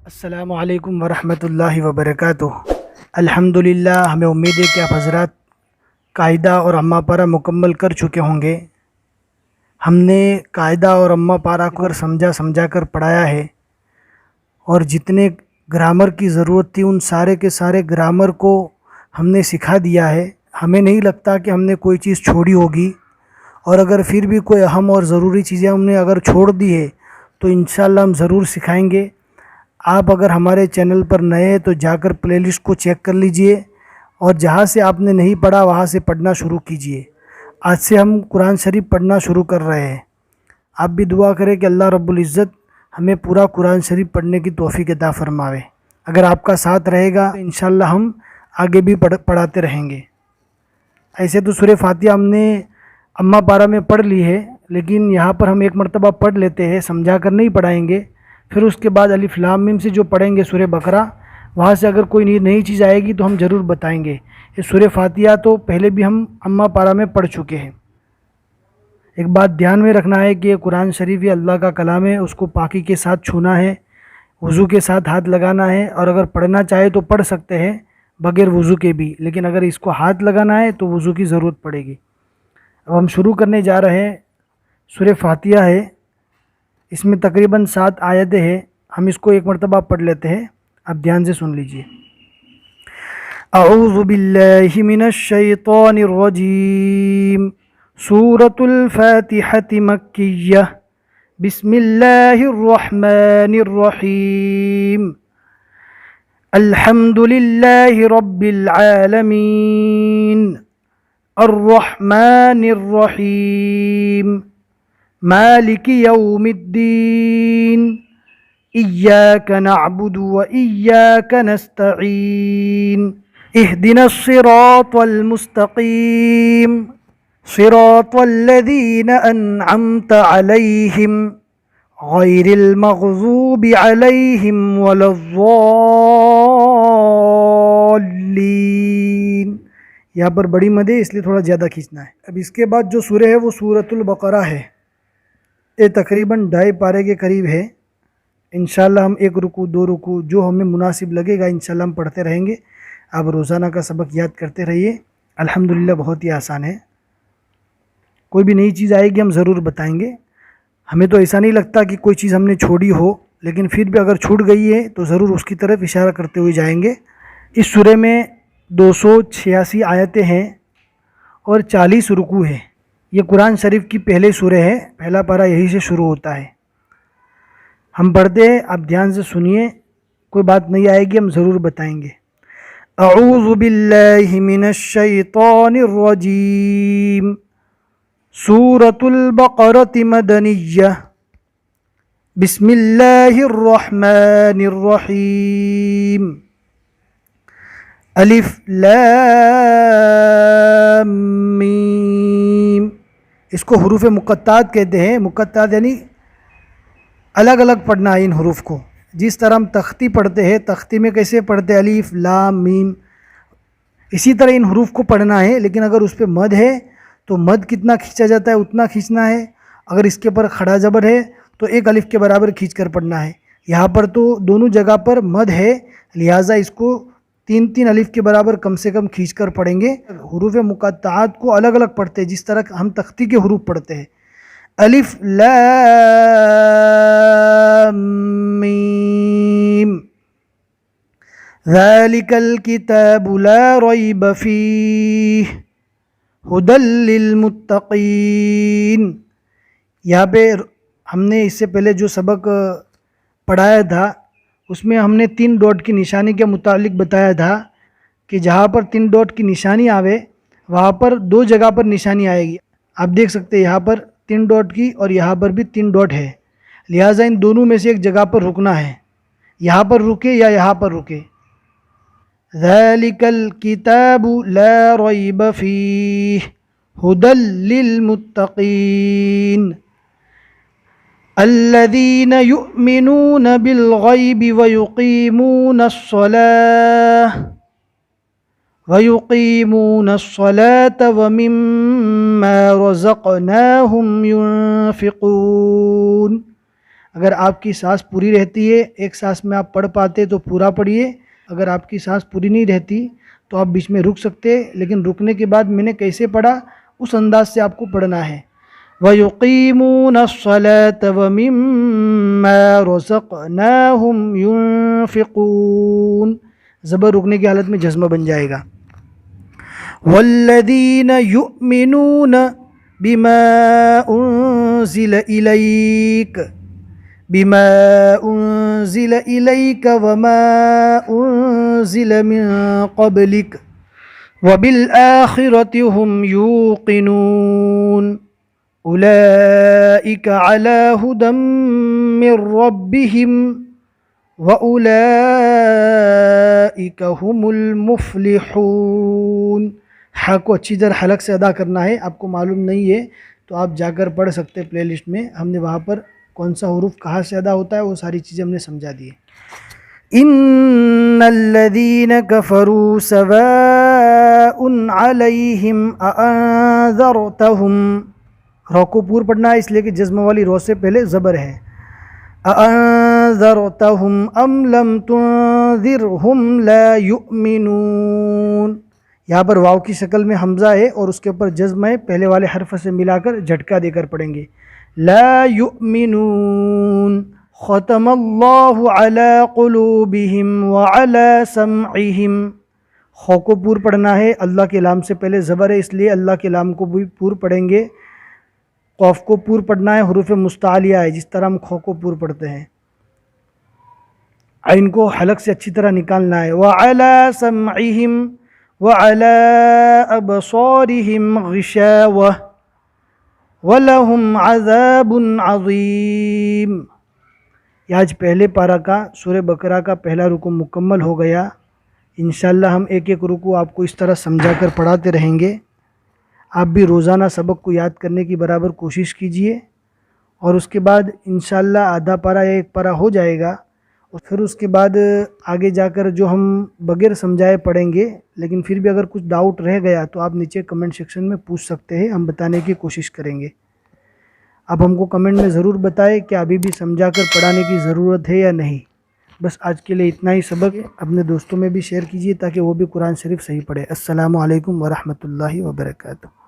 السلام علیکم ورحمۃ اللہ وبرکاتہ۔ الحمدللہ، ہمیں امید ہے کہ آپ حضرات قاعدہ اور امہ پارہ مکمل کر چکے ہوں گے۔ ہم نے قاعدہ اور امہ پارہ کو سمجھا کر پڑھایا ہے، اور جتنے گرامر کی ضرورت تھی ان سارے کے سارے گرامر کو ہم نے سکھا دیا ہے۔ ہمیں نہیں لگتا کہ ہم نے کوئی چیز چھوڑی ہوگی، اور اگر پھر بھی کوئی اہم اور ضروری چیزیں ہم نے اگر چھوڑ دی ہے تو انشاءاللہ ہم ضرور سکھائیں گے۔ آپ اگر ہمارے چینل پر نئے ہیں تو جا کر پلے لسٹ کو چیک کر لیجئے، اور جہاں سے آپ نے نہیں پڑھا وہاں سے پڑھنا شروع کیجئے۔ آج سے ہم قرآن شریف پڑھنا شروع کر رہے ہیں۔ آپ بھی دعا کریں کہ اللہ رب العزت ہمیں پورا قرآن شریف پڑھنے کی توفیق عطا فرماوے۔ اگر آپ کا ساتھ رہے گا تو انشاءاللہ ہم آگے بھی پڑھاتے رہیں گے۔ ایسے تو سورہ فاتحہ ہم نے امہ پارہ میں پڑھ لی ہے، لیکن یہاں پر ہم ایک مرتبہ پڑھ لیتے ہیں، سمجھا کر نہیں پڑھائیں گے۔ پھر اس کے بعد الف لام میم سے جو پڑھیں گے سورہ بقرہ، وہاں سے اگر کوئی نئی چیز آئے گی تو ہم ضرور بتائیں گے۔ یہ سورہ فاتحہ تو پہلے بھی ہم امہ پارہ میں پڑھ چکے ہیں۔ ایک بات دھیان میں رکھنا ہے کہ یہ قرآن شریف یہ اللہ کا کلام ہے، اس کو پاکی کے ساتھ چھونا ہے، وضو کے ساتھ ہاتھ لگانا ہے، اور اگر پڑھنا چاہے تو پڑھ سکتے ہیں بغیر وضو کے بھی، لیکن اگر اس کو ہاتھ لگانا ہے تو وضو کی ضرورت پڑے گی۔ اب ہم شروع کرنے جا رہے ہیں۔ سورہ فاتحہ ہے، اس میں تقریباً 7 آیتیں ہیں۔ ہم اس کو ایک مرتبہ پڑھ لیتے ہیں، اب دھیان سے سن لیجئے۔ اعوذ باللہ من الشیطان الرجیم، سورۃ الفاتحہ مکیہ، بسم اللہ الرحمن الرحیم، الحمد للہ رب العالمین، الرحمن الرحیم، مالک یوم الدین، ایاک نعبد و ایاک نستعین، اہدنا الصراط المستقیم، صراط الذین انعمت علیہم، غیر المغضوب علیہم ولا الضالین۔ یہاں پر بڑی مد ہے، اس لیے تھوڑا زیادہ کھینچنا ہے۔ اب اس کے بعد جو سورہ ہے وہ سورۃ البقرہ ہے۔ یہ تقریباً 2.5 پارے کے قریب ہے۔ انشاءاللہ ہم 1 رکوع 2 رکوع جو ہمیں مناسب لگے گا انشاءاللہ ہم پڑھتے رہیں گے۔ آپ روزانہ کا سبق یاد کرتے رہیے، الحمدللہ بہت ہی آسان ہے۔ کوئی بھی نئی چیز آئے گی ہم ضرور بتائیں گے۔ ہمیں تو ایسا نہیں لگتا کہ کوئی چیز ہم نے چھوڑی ہو، لیکن پھر بھی اگر چھوٹ گئی ہے تو ضرور اس کی طرف اشارہ کرتے ہوئے جائیں گے۔ اس سورہ میں 286 آیتیں ہیں اور 40 رکوع ہیں۔ یہ قرآن شریف کی پہلے سورہ ہے، پہلا پارہ یہی سے شروع ہوتا ہے۔ ہم پڑھتے ہیں، آپ دھیان سے سنیے، کوئی بات نہیں آئے گی ہم ضرور بتائیں گے۔ اعوذ باللہ من الشیطان الرجیم، سورۃ البقرۃ مدنیہ، بسم اللہ الرحمن الرحیم، الف لام میم۔ اس کو حروف مقطعات کہتے ہیں۔ مقطعات یعنی الگ الگ پڑھنا ہے ان حروف کو، جس طرح ہم تختی پڑھتے ہیں، تختی میں کیسے پڑھتے ہیں الف لام میم، اسی طرح ان حروف کو پڑھنا ہے۔ لیکن اگر اس پہ مد ہے تو مد کتنا کھینچا جاتا ہے اتنا کھینچنا ہے، اگر اس کے اوپر کھڑا زبر ہے تو 1 الف کے برابر کھینچ کر پڑھنا ہے۔ یہاں پر تو دونوں جگہ پر مد ہے، لہٰذا اس کو 3 الف کے برابر کم سے کم کھینچ کر پڑھیں گے۔ حروف مقطعات کو الگ الگ پڑھتے ہیں، جس طرح ہم تختی کے حروف پڑھتے ہیں۔ الف لام میم، ذالک الکتاب لا ریب فیہ، ھدی للمتقین۔ یہاں پہ ہم نے اس سے پہلے جو سبق پڑھایا تھا اس میں ہم نے 3 ڈاٹ کی نشانی کے متعلق بتایا تھا کہ جہاں پر 3 ڈاٹ کی نشانی آوے وہاں پر 2 جگہ پر نشانی آئے گی۔ آپ دیکھ سکتے ہیں یہاں پر 3 ڈاٹ کی اور یہاں پر بھی 3 ڈاٹ ہے، لہٰذا ان دونوں میں سے ایک جگہ پر رکنا ہے، یہاں پر رکے یا یہاں پر رکے۔ ذالک الکتاب لا ریب فیہ، ھدی للمتقین، الذین یؤمنون بالغیب ویقیمون الصلاة ومما رزقناہم ينفقون، اگر آپ کی سانس پوری رہتی ہے، ایک سانس میں آپ پڑھ پاتے تو پورا پڑھیے، اگر آپ کی سانس پوری نہیں رہتی تو آپ بیچ میں رک سکتے، لیکن رکنے کے بعد میں نے کیسے پڑھا اس انداز سے آپ کو پڑھنا ہے۔ وَيُقِيمُونَ الصَّلَاةَ وَمِمَّا رَزَقْنَاهُمْ يُنْفِقُونَ، زبر رکنے کی حالت میں جزمہ بن جائے گا۔ وَالَّذِينَ يُؤْمِنُونَ بِمَا أُنزِلَ إِلَيْكَ وَمَا أُنزِلَ مِن قَبْلِكَ وَبِالْآخِرَةِ هُمْ يُوقِنُونَ أُولَئِكَ عَلَى هُدًى مِّن رَّبِّهِمْ وَأُولَئِكَ هُمُ الْمُفْلِحُونَ۔ حق کو اچھی طرح حلق سے ادا کرنا ہے، آپ کو معلوم نہیں ہے تو آپ جا کر پڑھ سکتے پلے لسٹ میں، ہم نے وہاں پر کون سا حروف کہاں سے ادا ہوتا ہے وہ ساری چیزیں ہم نے سمجھا دی ہے۔ ان الذين كفروا سواء عليهم اانذرتهم، رو کو پور پڑھنا ہے اس لیے کہ جزم والی رو سے پہلے زبر ہے۔ اانذرتهم ام لم تنذرهم لا يؤمنون، یہاں پر واو کی شکل میں حمزہ ہے اور اس کے اوپر جزم ہے، پہلے والے حرف سے ملا کر جھٹکا دے کر پڑھیں گے۔ لا يؤمنون ختم اللہ علی قلوبہم وعلی سمعہم، خو کو پور پڑھنا ہے، اللہ کے لام سے پہلے زبر ہے اس لیے اللہ کے لام کو بھی پور پڑھیں گے۔ قوف کو پور پڑھنا ہے، حروف مستعلیہ ہے جس طرح ہم خو کو پور پڑھتے ہیں۔ عین کو حلق سے اچھی طرح نکالنا ہے۔ وعلی سمعہم وعلی ابصارہم غشاوہ وَلَهُمْ عَذَابٌ عَظِيمٌ۔ یہ آج پہلے پارہ کا سورہ بقرہ کا پہلا رکوع مکمل ہو گیا۔ انشاءاللہ ہم ایک ایک رکوع آپ کو اس طرح سمجھا کر پڑھاتے رہیں گے۔ آپ بھی روزانہ سبق کو یاد کرنے کی برابر کوشش کیجئے، اور اس کے بعد انشاءاللہ آدھا پارہ یا ایک پارہ ہو جائے گا، اور پھر اس کے بعد آگے جا کر جو ہم بغیر سمجھائے پڑھیں گے، لیکن پھر بھی اگر کچھ ڈاؤٹ رہ گیا تو آپ نیچے کمنٹ سیکشن میں پوچھ سکتے ہیں، ہم بتانے کی کوشش کریں گے۔ اب ہم کو کمنٹ میں ضرور بتائیں کہ ابھی بھی سمجھا کر پڑھانے کی ضرورت ہے یا نہیں۔ بس آج کے لیے اتنا ہی سبق ہے، اپنے دوستوں میں بھی شیئر کیجیے تاکہ وہ بھی قرآن شریف صحیح پڑھے۔ السلام علیکم ورحمۃ اللہ وبرکاتہ۔